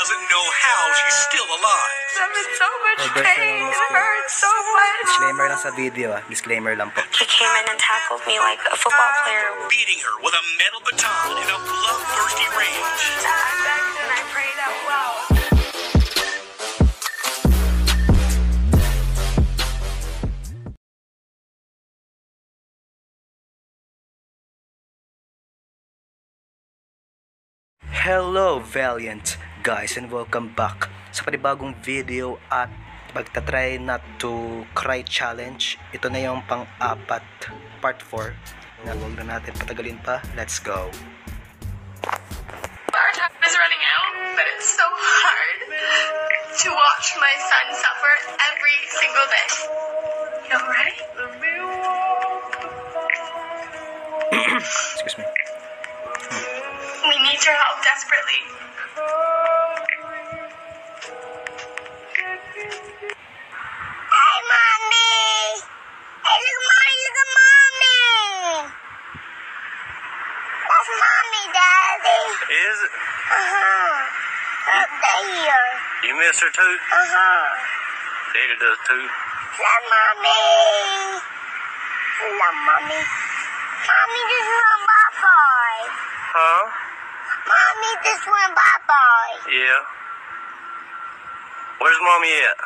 doesn't know how she's still alive. I'm in so much pain. It hurts so much. Disclaimer lang sa video Disclaimer lang po. He came in and tackled me like a football player. Beating her with a metal baton in a bloodthirsty rage. I begged and I prayed out loud. Hello Valiant guys and welcome back sa panibagong video at magta-try not to cry challenge. Ito na yung pang-apat, part 4 na huwag na natin patagalin pa. Let's go. Our time is running out, but it's so hard to watch my son suffer every single day. You alright? Excuse me. We need your help desperately. Hey, Mommy! Hey, look, Mommy, look at Mommy! That's Mommy, Daddy. Is it? Up there. You miss her too? Daddy does too. Love Mommy. Love Mommy. Mommy just went bye-bye. Huh? Mommy just went bye-bye. Yeah. Where's Mommy at?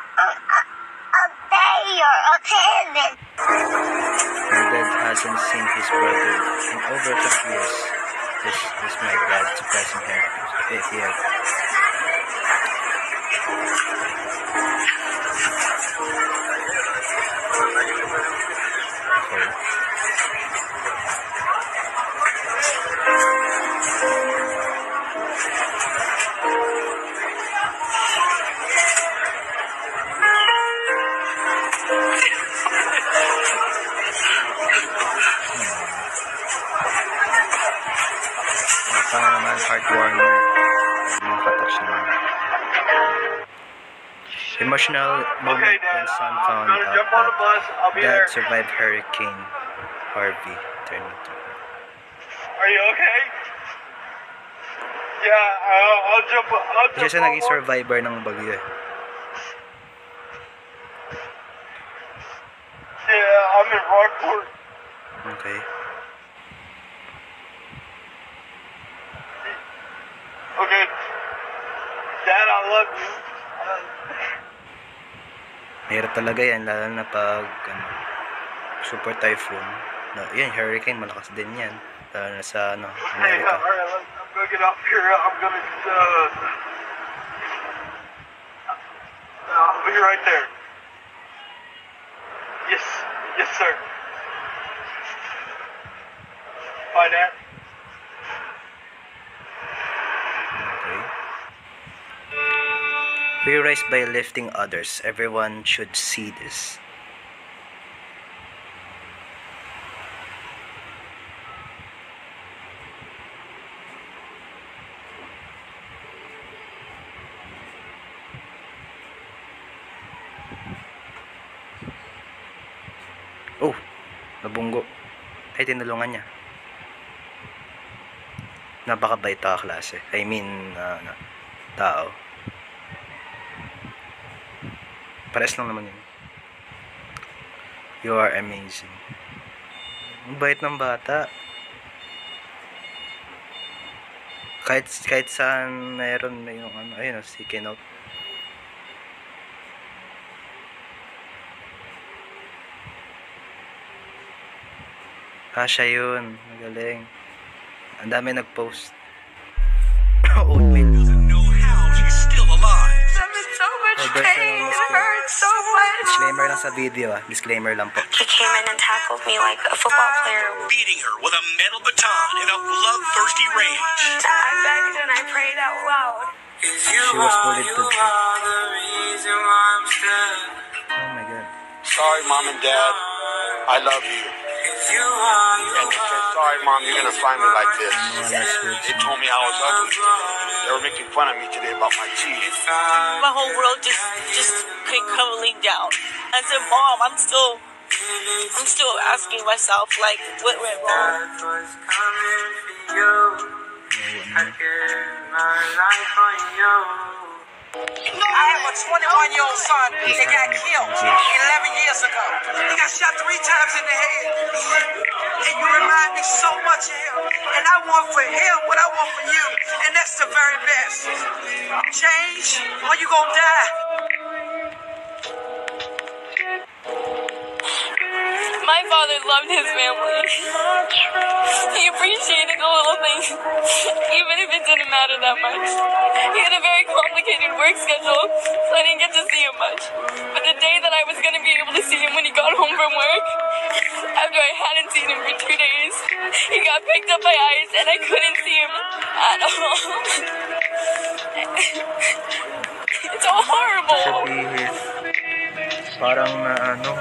Up there, up heaven. My dad hasn't seen his brother in over 20 years. This is my dad surprising him. Here. Parang naman heartwarming. Nakatouch naman. Emotional moment when son found out that dad survived Hurricane Harvey. Are you okay? Yeah, I'll jump. Siya siya naging survivor ng bagyo eh. Yeah, I'm in Rockport. Okay. Okay. Dad, I love you. Mahirap talaga yan, lalo na pag super typhoon. No, yan, hurricane, malakas din yan. Lalo na sa Hey, America. alright, I'm gonna get off here. I'm gonna I'll be right there. Yes, yes, sir. Bye, Dad. Okay. We rise by lifting others. Everyone should see this. Oh, nabunggo. Ay, tinulungan niya. Napakabait ka klase. I mean, tao. Pares lang naman yun. You are amazing. Ang bait ng bata. Kahit saan mayroon na yung ayun, si Kenout. Siya yun. Magaling. Ang dami nag-post. Oatmeal. Doesn't know how she's still alive. I'm in so much pain. It hurts so much. Disclaimer lang sa video Disclaimer lang po. He came in and tackled me like a football player. Beating her with a metal baton in a bloodthirsty rage. I begged and I prayed out loud. She was bullied to death. Oh my god. Sorry, Mom and Dad. I love you. And he said, sorry, Mom, you're going to find me like this. They told me I was ugly. They were making fun of me today about my teeth. My whole world just came crumbling down. I said, Mom, I'm still asking myself, like, what went wrong? Yeah, a 21-year-old son that got killed 11 years ago. He got shot 3 times in the head. And you remind me so much of him. And I want for him what I want for you. And that's the very best. Change or you gonna die. My father loved his family. He appreciated the little things, even if it didn't matter that much. He had a very complicated work schedule, so I didn't get to see him much. But the day that I was going to be able to see him when he got home from work, after I hadn't seen him for 2 days, he got picked up by ICE and I couldn't see him at all. It's so horrible. Sabihin, parang na ano,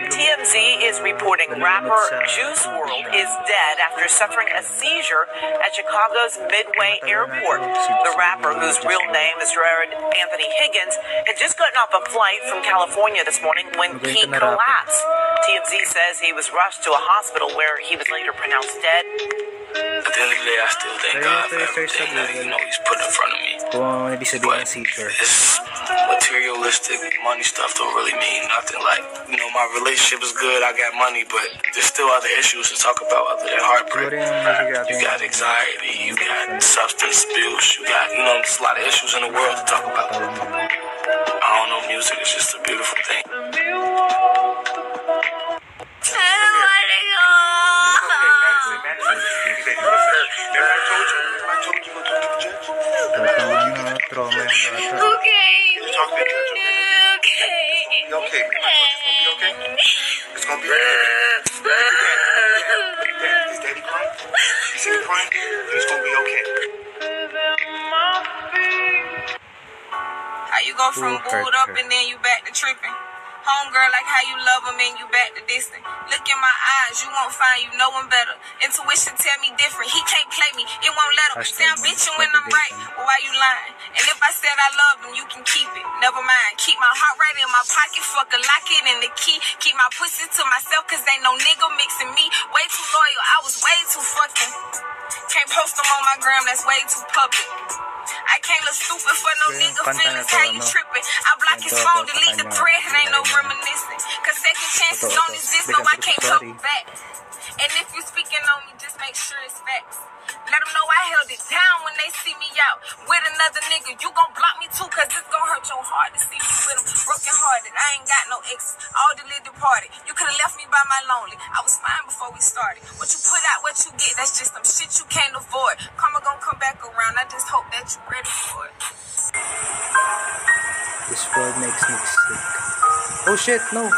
TMZ is reporting rapper Juice WRLD is dead after suffering a seizure at Chicago's Midway Airport. The rapper, whose real name is Jared Anthony Higgins, had just gotten off a flight from California this morning when he collapsed. TMZ says he was rushed to a hospital where he was later pronounced dead. At the end of the day, I still thank God for everything that, He's put in front of me. kung ibig sabihin ng seizure. This materialistic money stuff don't really mean nothing. Like, my relationship is good, I got money, but there's still other issues to talk about other than heartbreak. You got anxiety, you got substance abuse, you got, there's a lot of issues in the world to talk about. I don't know, music is just a beautiful thing. Trauma yung bata. Okay. Talk to the judge, okay? Okay. Okay? It's gonna be okay. It's gonna be okay. Is Daddy crying? Is he crying? It's gonna be okay. How you go from booed up and then you back to tripping? Homegirl, like how you love him and you back to distant. Look in my eyes, you won't find you no one better. Intuition tell me different, he can't play me, it won't let him. Say I'm bitching when I'm right, well, why you lying? And if I said I love him, you can keep it, never mind. Keep my heart right in my pocket, fucker, lock it in the key. Keep my pussy to myself, cause ain't no nigga mixing me. Way too loyal, I was way too fucking. Can't post them on my gram, that's way too public. I can't look stupid for no nigga feelings, how you tripping? I block his phone, delete the thread, and ain't no reminiscing. Cause second chances don't exist, no, I can't talk back. And if you speaking on me, just make sure it's facts. Let them know I held it down when they see me out with another nigga. You gon' block me too, cause it's gon' hurt your heart to see me with him. Broken hearted, I ain't got no ex, all deleted departed. You could've left me by my lonely, I was fine before we started. What you put out, what you get, that's just some shit you can't avoid. Karma gon' come back around, I just hope that you ready for it. This world makes me sick. Oh shit, no.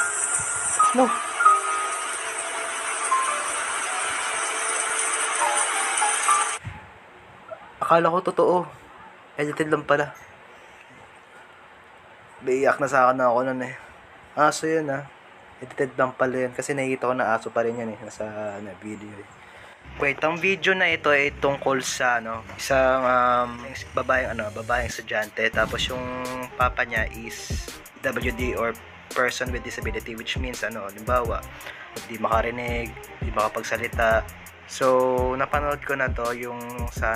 No. Akala ko totoo. Edited lang pala. Naiyak na sa akin na ako nun eh. Aso yun ah. Edited lang pala yun. Kasi nakikita ko na aso pa rin yan eh. Nasa video eh. Wait, ang video na ito ay tungkol sa isang babaeng estudyante. Tapos yung papa niya is WD or person with disability, which means halimbawa, hindi makarinig, hindi makapagsalita. So, napanood ko na to yung sa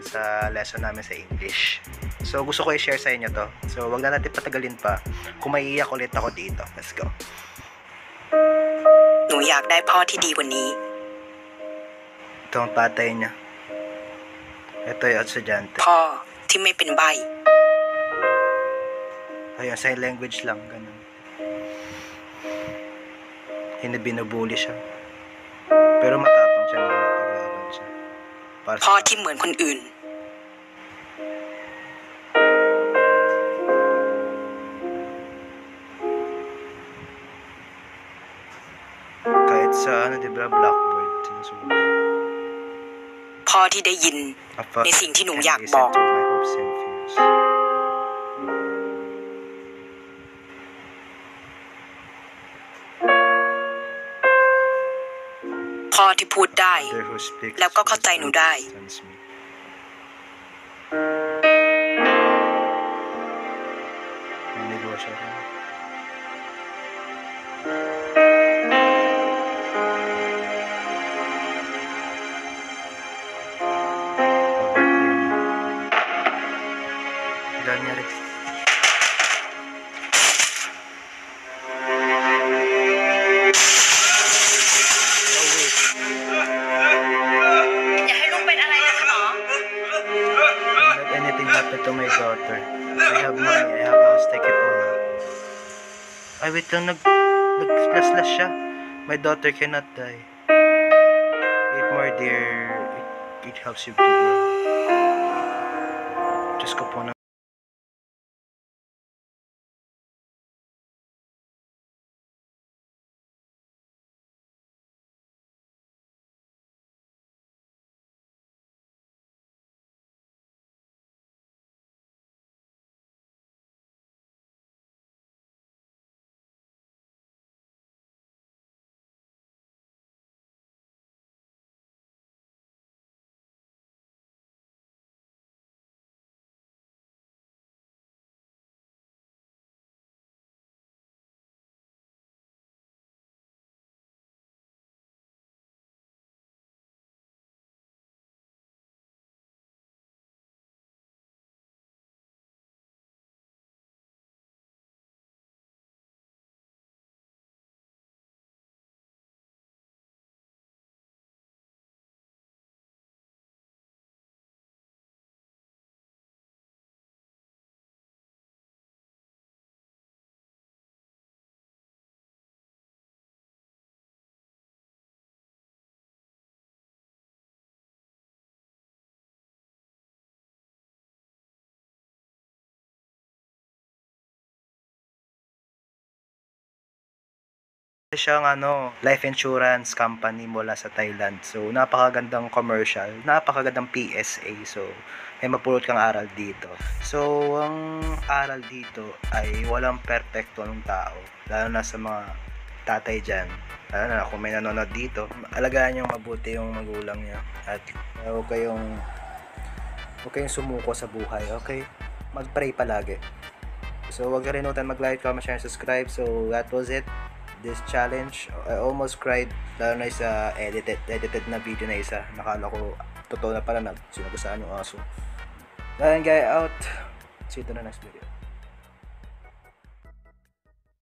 sa lesson namin sa English. So, gusto ko i-share sa inyo to. So, wag na natin patagalin pa. Kung maiiyak ulit ako dito. Let's go. หนูอยากได้พ่อที่ดีกว่านี้ Ito ang tatay niya. Ito yung estudyante. พ่อที่ไม่เป็นใบ้ Ayun, sign language lang. Ganun. Hindi binubuli siya. Pero matapang siya. Paglaban siya. Para พ่อที่เหมือนคนอื่น kahit sa diba, blackboard. Sinusulat. พ่อที่ได้ยิน ในสิ่งที่หนูอยากบอก พ่อที่พูดได้ แล้วก็เข้าใจหนูได้ Daniel. to my daughter. I have money, I have house, take it all. Ay, wait lang, nag-slash siya. My daughter cannot die. Eat more, dear. It helps you to grow. Diyos ko po na. Siyang life insurance company mula sa Thailand. So, napakagandang commercial, napakagandang PSA. So, may mapulot kang aral dito. So, ang aral dito ay walang perfecto ng tao. Lalo na sa mga tatay dyan. Lalo na kung may nanonood dito, alagaan nyo mabuti yung magulang nyo. At huwag kayong sumuko sa buhay, okay? Mag-pray palagi. So, huwag kalimutan mag-like, comment, share, and subscribe. So, that was it. This challenge. I almost cried, lalo na sa edited na video na isa. Nakala ko totoo na pala, sinagasaan yung aso. Then guys, out. See you to the next video.